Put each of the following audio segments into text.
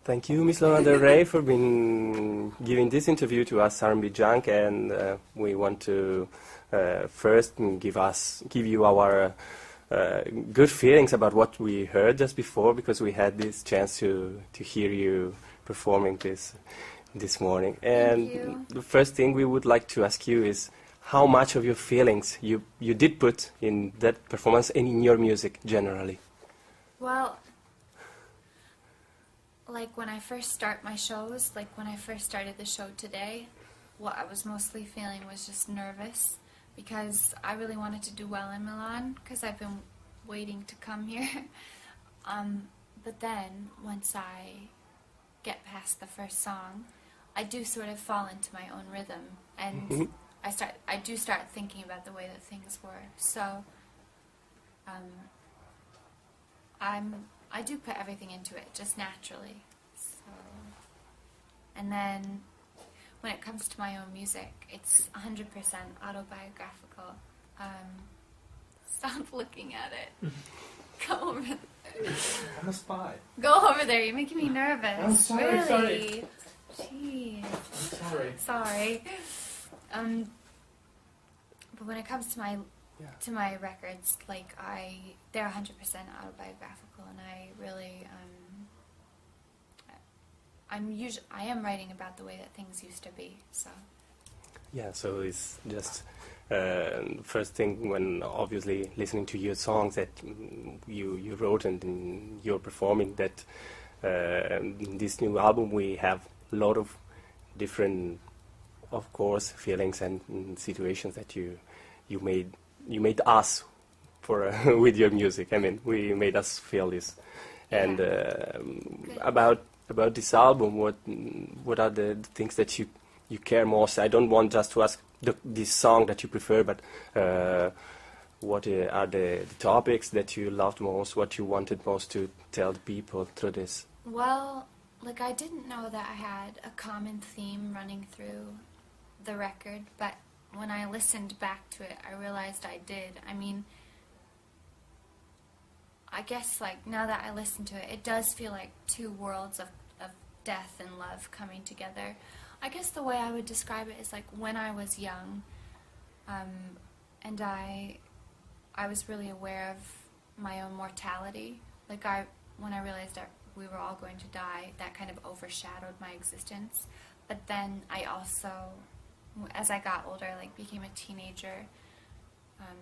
Thank you, Miss Lana Del Rey, for giving this interview to us, R&B Junk, and we want to first give you our good feelings about what we heard just before, because we had this chance to hear you performing this morning. And the first thing we would like to ask you is how much of your feelings you did put in that performance and in your music generally. Well, like when I first start my shows, like when I first started the show today, what I was mostly feeling was just nervous, because I really wanted to do well in Milan, because I've been waiting to come here. But then, once I get past the first song, I do sort of fall into my own rhythm, and I do start thinking about the way that things were. So, I do put everything into it, just naturally. So, and then, when it comes to my own music, it's 100% autobiographical. Stop looking at it. Go over there. I'm a spy. Go over there. You're making me nervous. I'm sorry, really? sorry. Jeez. I'm sorry. Sorry. But when it comes to my records, like they're 100% autobiographical, and I really I am writing about the way that things used to be. So. Yeah, so it's just first thing when obviously listening to your songs that you wrote and you're performing, that in this new album we have a lot of different, of course, feelings and situations that you made us for with your music. I mean, we made us feel this. And about this album, what are the things that you care most? I don't want just to ask this song that you prefer, but what are the topics that you loved most, what you wanted most to tell the people through this? Well, like I didn't know that I had a common theme running through the record, but when I listened back to it, I realized I did. I mean, I guess like now that I listen to it, it does feel like two worlds of death and love coming together. I guess the way I would describe it is like when I was young, and I was really aware of my own mortality. Like when I realized that we were all going to die, that kind of overshadowed my existence. But then I also, as I got older, like became a teenager,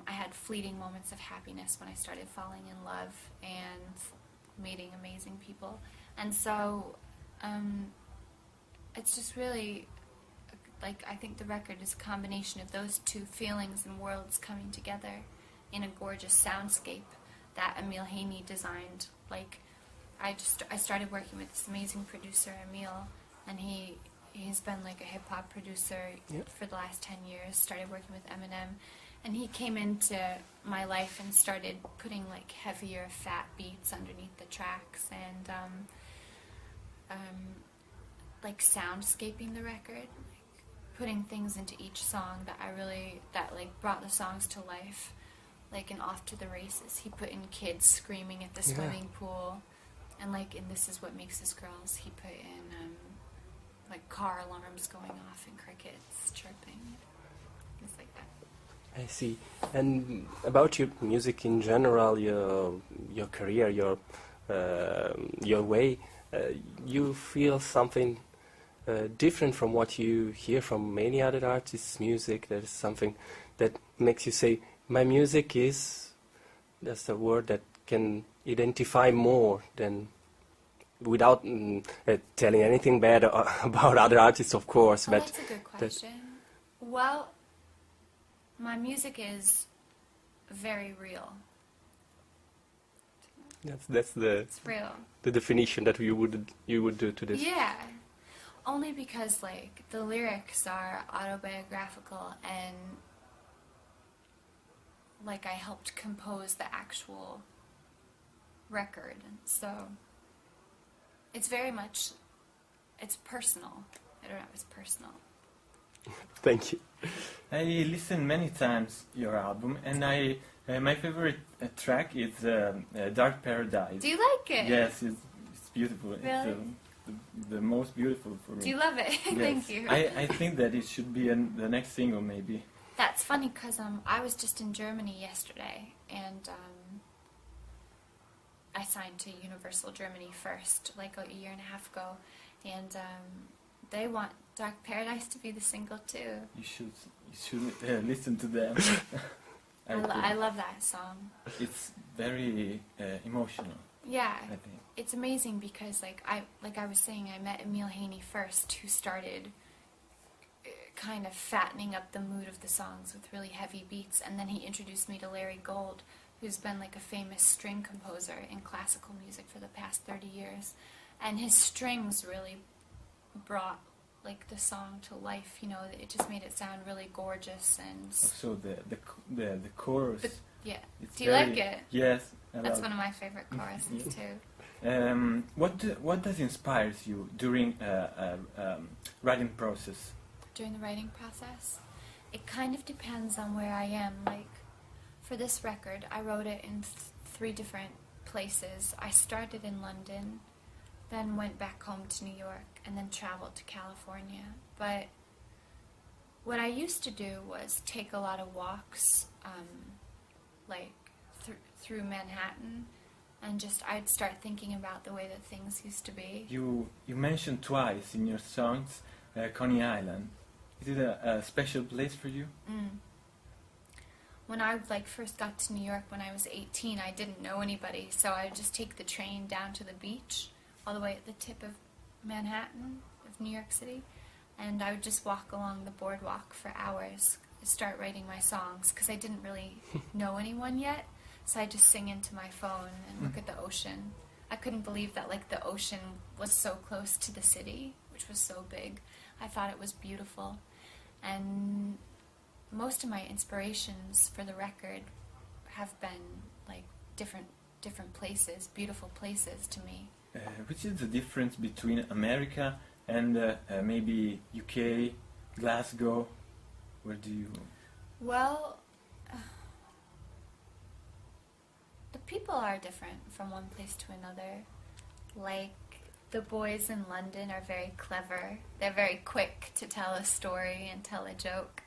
I had fleeting moments of happiness when I started falling in love and meeting amazing people. And so it's just really, like, I think the record is a combination of those two feelings and worlds coming together in a gorgeous soundscape that Emil Haney designed. Like, I started working with this amazing producer, Emil, and he's been like a hip-hop producer for the last 10 years, started working with Eminem, and he came into my life and started putting like heavier, fat beats underneath the tracks, and like soundscaping the record, like putting things into each song that like brought the songs to life. Like in Off to the Races, he put in kids screaming at the swimming pool, and like in This Is What Makes Us Girls, he put in like car alarms going off and crickets chirping, things like that. I see. And about your music in general, your career, your way, you feel something different from what you hear from many other artists' music? There is something that makes you say, my music is, that's a word that can identify more than, without telling anything bad about other artists, of course. But that's a good question. Well, my music is very real. That's it's real. The definition that you would do to this. Yeah, only because like the lyrics are autobiographical, and like I helped compose the actual record, so it's very much, it's personal. I don't know, it's personal. Thank you. I listened many times your album, and my favorite track is Dark Paradise. Do you like it? Yes, it's beautiful. Really? the most beautiful for me. Do you love it? Yes. Thank you. I think that it should be the next single, maybe. That's funny because I was just in Germany yesterday, and I signed to Universal Germany first, like a year and a half ago, and they want Dark Paradise to be the single too. You should listen to them. I love that song. It's very emotional. Yeah, I think. it's amazing because like I was saying, I met Emil Haney first, who started kind of fattening up the mood of the songs with really heavy beats, and then he introduced me to Larry Gold, who's been like a famous string composer in classical music for the past 30 years, and his strings really brought like the song to life. You know, it just made it sound really gorgeous. And also the chorus. Yeah. It's Do you like it? Yes. That's one of my favorite choruses too. What does inspires you during writing process? During the writing process, it kind of depends on where I am. Like for this record, I wrote it in 3 different places. I started in London, then went back home to New York, and then traveled to California. But what I used to do was take a lot of walks, like through Manhattan, and I'd start thinking about the way that things used to be. You mentioned twice in your songs Coney Island. Is it a special place for you? When I first got to New York when I was 18, I didn't know anybody, so I would just take the train down to the beach, all the way at the tip of Manhattan, of New York City, and I would just walk along the boardwalk for hours, start writing my songs, because I didn't really know anyone yet, so I just sing into my phone and look at the ocean. I couldn't believe that the ocean was so close to the city, which was so big. I thought it was beautiful, and most of my inspirations for the record have been different places, beautiful places to me. Which is the difference between America and maybe UK, Glasgow? Where do you... Well, the people are different from one place to another. Like, the boys in London are very clever. They're very quick to tell a story and tell a joke.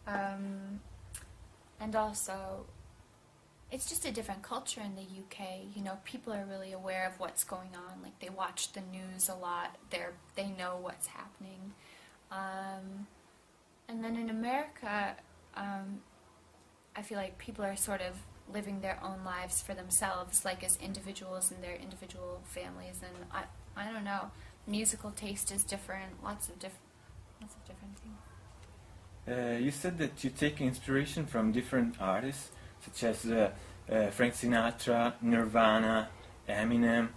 And also, it's just a different culture in the UK. You know, people are really aware of what's going on. Like, they watch the news a lot. They know what's happening. And then in America, I feel like people are sort of living their own lives for themselves, like as individuals in their individual families. And I don't know, musical taste is different. Lots of different things. You said that you take inspiration from different artists, such as Frank Sinatra, Nirvana, Eminem.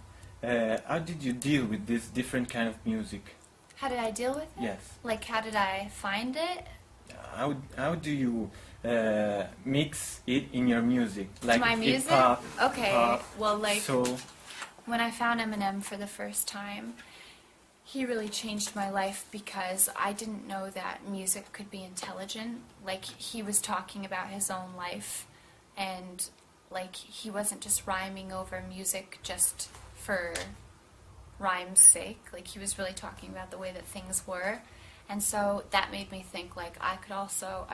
How did you deal with this different kind of music? How did I deal with it? Yes. Like, how did I find it? How do you mix it in your music? Like my music? Hip-hop, Okay, pop, well, like, soul. when I found Eminem for the first time, he really changed my life because I didn't know that music could be intelligent. Like, he was talking about his own life, and, like, he wasn't just rhyming over music just for rhyme's sake. Like, he was really talking about the way that things were. And so that made me think, like, I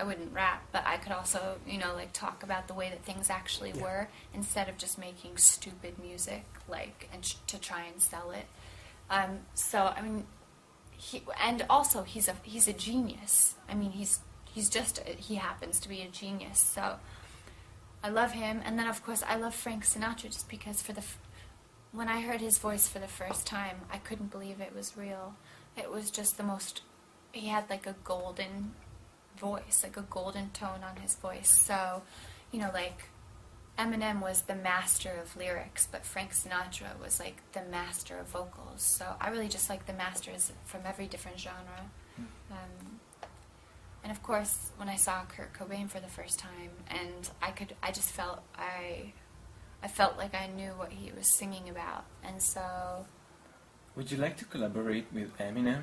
wouldn't rap, but I could also, you know, like, talk about the way that things actually were, instead of just making stupid music, like, and to try and sell it. So, I mean, he's a genius. I mean, he happens to be a genius. So I love him. And then, of course, I love Frank Sinatra just because when I heard his voice for the first time, I couldn't believe it was real. It was just he had like a golden voice, like a golden tone on his voice. So, you know, like, Eminem was the master of lyrics, but Frank Sinatra was like the master of vocals. So I really just like the masters from every different genre. And of course, when I saw Kurt Cobain for the first time, and I just felt I felt like I knew what he was singing about. And so, would you like to collaborate with Eminem?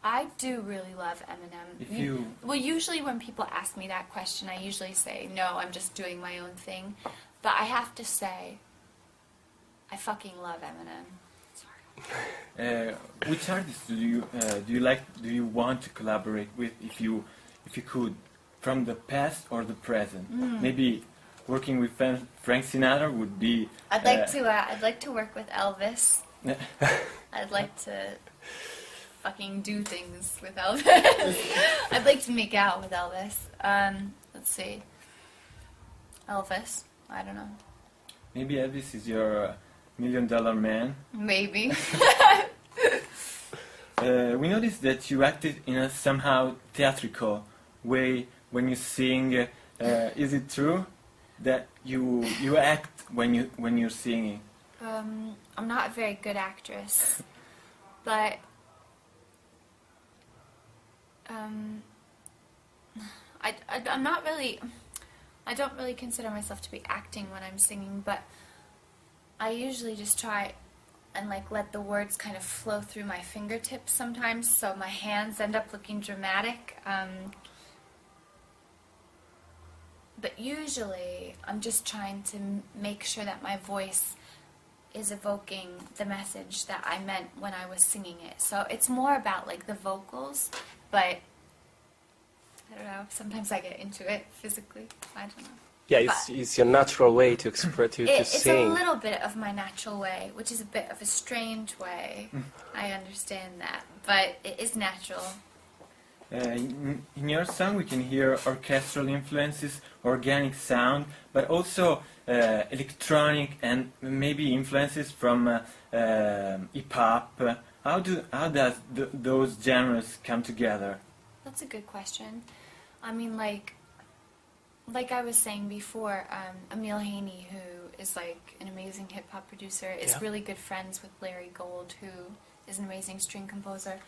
I do really love Eminem. Well, usually when people ask me that question, I usually say, no, I'm just doing my own thing. But I have to say, I fucking love Eminem. Sorry. Which artists do you like? Do you want to collaborate with, if you could, from the past or the present? Maybe working with Frank Sinatra would be. I'd like to work with Elvis. I'd like to fucking do things with Elvis. I'd like to make out with Elvis. Let's see. Elvis. I don't know. Maybe Elvis is your $1 million man. Maybe. We noticed that you acted in a somehow theatrical way when you sing. Is it true that you act when you're singing? I'm not a very good actress, but I'm not really. I don't really consider myself to be acting when I'm singing, but I usually just try and like let the words kind of flow through my fingertips sometimes, so my hands end up looking dramatic. But usually I'm just trying to make sure that my voice is evoking the message that I meant when I was singing it. So it's more about like the vocals, but I don't know, sometimes I get into it physically. I don't know. Yeah, it's your natural way to express, to It's sing. a little bit of my natural way, which is a bit of a strange way. I understand that, but it is natural. In your song we can hear orchestral influences, organic sound, but also electronic and maybe influences from hip-hop. How does those genres come together? That's a good question. I mean, like I was saying before, Emil Haney, who is like an amazing hip-hop producer, is really good friends with Larry Gold, who is an amazing string composer.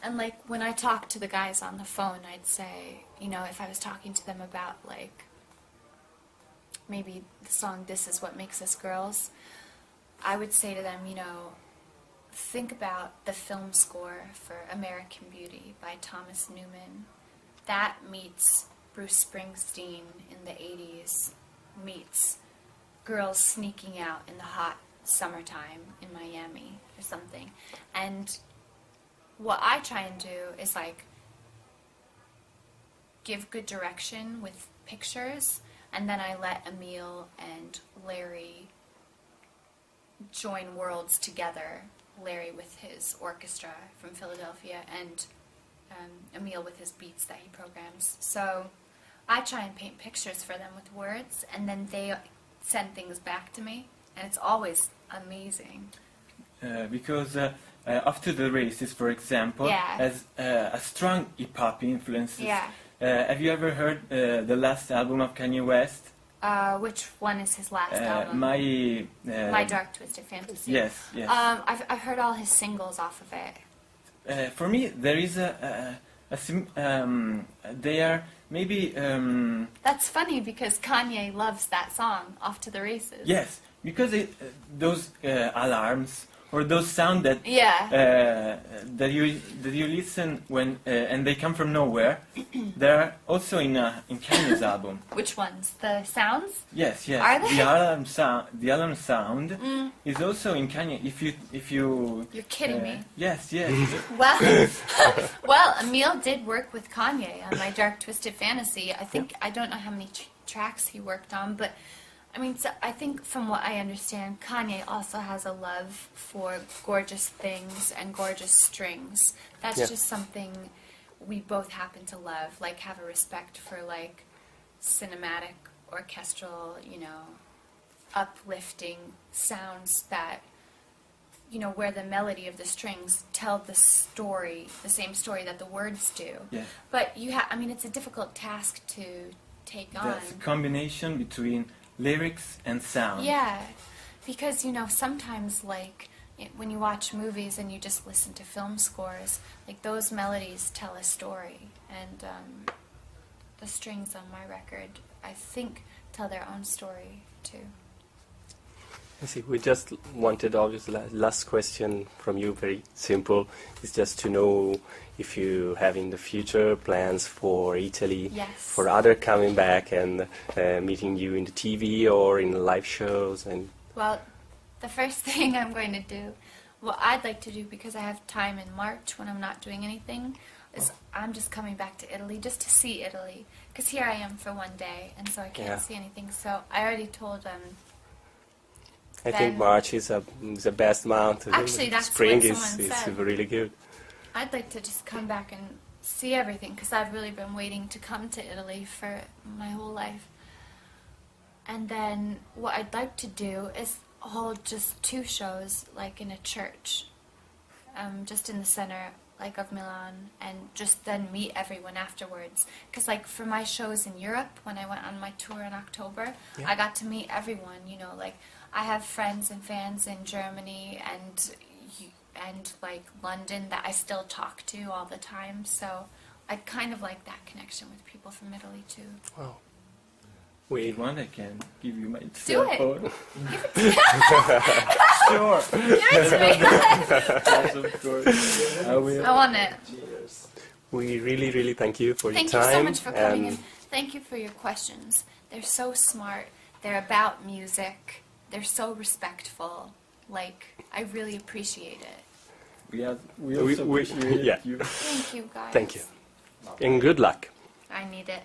And like when I talk to the guys on the phone, I'd say, you know, if I was talking to them about like maybe the song This Is What Makes Us Girls, I would say to them, you know, think about the film score for American Beauty by Thomas Newman. That meets Bruce Springsteen in the 80s, meets girls sneaking out in the hot summertime in Miami or something. And what I try and do is like give good direction with pictures, and then I let Emil and Larry join worlds together. Larry with his orchestra from Philadelphia, and Emil with his beats that he programs. So I try and paint pictures for them with words, and then they send things back to me, and it's always amazing. Because After the Races, for example, has a strong hip-hop influence. Have you ever heard the last album of Kanye West? Which one is his last album? My Dark Twisted Fantasy. Yes, yes. I've heard all his singles off of it. For me, there is they are maybe. That's funny because Kanye loves that song, Off to the Races. Yes, because those alarms or those sound that that you listen when and they come from nowhere. They're also in Kanye's album. Which ones? The sounds? Yes, yes. Are they? The alarm sound is also in Kanye. If you. You're kidding me. Yes, yes. Well, Emil did work with Kanye on My Dark Twisted Fantasy. I think I don't know how many tracks he worked on, but. I mean, so I think from what I understand, Kanye also has a love for gorgeous things and gorgeous strings. That's just something we both happen to love, like have a respect for like cinematic, orchestral, you know, uplifting sounds that, you know, where the melody of the strings tell the story, the same story that the words do. Yeah. But I mean, it's a difficult task to take on. That's a combination between lyrics and sound. Yeah, because, you know, sometimes, like, when you watch movies and you just listen to film scores, like, those melodies tell a story. And the strings on my record, I think, tell their own story, too. I see. We just wanted, obviously, last question from you, very simple. It's just to know if you have in the future plans for Italy, for other coming back and meeting you in the TV or in live shows. And well, the first thing I'm going to do what I'd like to do, because I have time in March when I'm not doing anything, is I'm just coming back to Italy just to see Italy. Because here I am for one day, and so I can't see anything. So I already told I think March is the best month. Actually, that's spring what someone is said. really good. I'd like to just come back and see everything, because I've really been waiting to come to Italy for my whole life. And then what I'd like to do is hold just 2 shows, like in a church, just in the center, like of Milan, and just then meet everyone afterwards. Because like for my shows in Europe, when I went on my tour in October, I got to meet everyone. You know, like I have friends and fans in Germany and like London that I still talk to all the time. So I kind of like that connection with people from Italy too. Wow. If you want, I can give you my Do cell it. phone. Give it to me. Sure. Give it to me. Yes, of course. I will. I want it. We really thank you for Thank your you time. so much for coming in. Thank you for your questions. They're so smart. They're about music. They're so respectful. Like, I really appreciate it. We also appreciate yeah. you. Thank you, guys. Thank you. And good luck. I need it.